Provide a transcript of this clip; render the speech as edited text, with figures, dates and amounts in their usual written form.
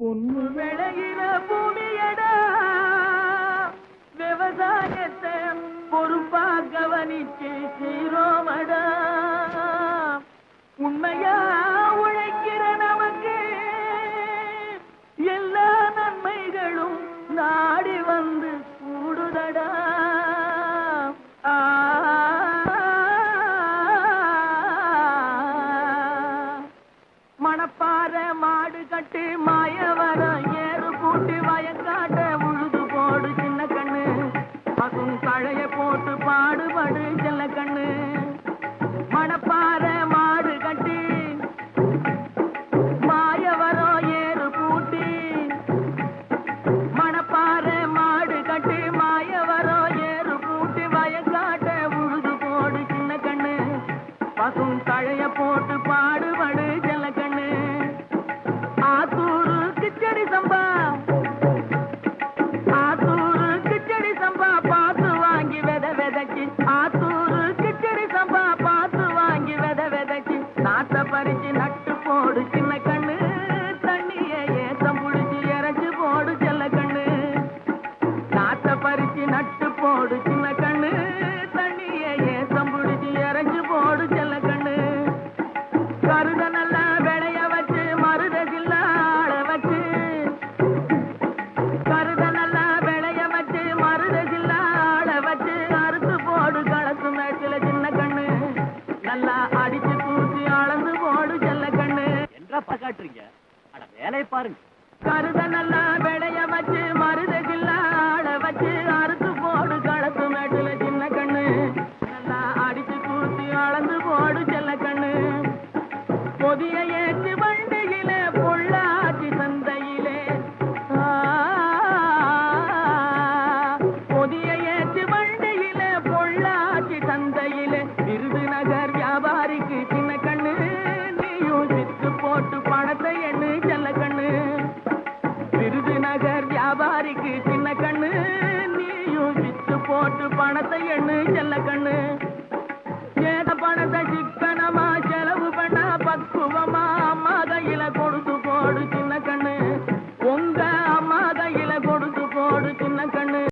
பொண்ணு விளையிற பூமியடா, விவசாயத்தை பொறுப்பா கவனிச்சு சீரோமடா. உண்மையா உழைக்கிற நமக்கு எல்லா நன்மைகளும் நாடி வந்து கூடுதடா. மணப்பாற மாடு கட்டி மாயவரம் ஏறு கூட்டி வயக்காட்ட உழுது போடு சின்ன கண்ணு. பசும் தழைய போட்டு பாடுபடு செல்ல கண்ணு. மணப்பாற மாடு கட்டி மாயவரம் ஏறு கூட்டி, மணப்பாற மாடு கட்டி மாயவரம் ஏறு கூட்டி வயக்காட்ட உழுது போடு சின்ன கண்ணு. பசும் தழைய போட்டு பாடுபடு செல்ல கண்ணு. ஆத்தூரு கிச்சடி சம்பா, ஆத்தூரு கிச்சடி சம்பா பார்த்து வாங்கி விதைச்சு, ஆத்தூரு கிச்சடி சம்பா பார்த்து வாங்கி விதைச்சு, நாட்டை பறிச்சு நட்டு போடு சின்ன கண்ணு. தண்ணிய ஏத்தம் புடிச்சு இறச்சி போடு செல்ல கண்ணு. நாட்டை பறிச்சு நட்டு போடு சின்ன கண்ணு. தண்ணிய ஏத்தம் புடிச்சு இறச்சி போடு செல்ல கண்ணு. கருத நல்லா விளைய வச்சு மருதகில்ல ஆள வச்சு, கருத நல்லா விளைய வச்சு மருதகில்ல ஆள வச்சு, அறுத்து போடு களத்து மேட்டில சின்ன கண்ணு. நல்லா அடிச்சு தூசி அளந்து போடு செல்ல கண்ணு. என்ன காட்டுறீங்க? ஆனா வேலையை பாருங்க. கருத நல்லா விளைய வச்சு மருதகில்ல ஆள வச்சு, அறுத்து போடு களத்து மேட்டில சின்ன கண்ணு. நல்லா அடிச்சு தூசி அளந்து போடு செல்ல கண்ணு. பொதிய ஏற்று வண்டியிலே பொள்ளாச்சி சந்தையிலே, பொதிய ஏற்று வண்டியிலே பொள்ளாச்சி சந்தையிலே, விருதுநகர் வியாபாரிக்கு சின்ன கண்ணு. நீயும் வித்து போட்டு பணத்தை எண்ணு செல்ல கண்ணு. விருதுநகர் வியாபாரிக்கு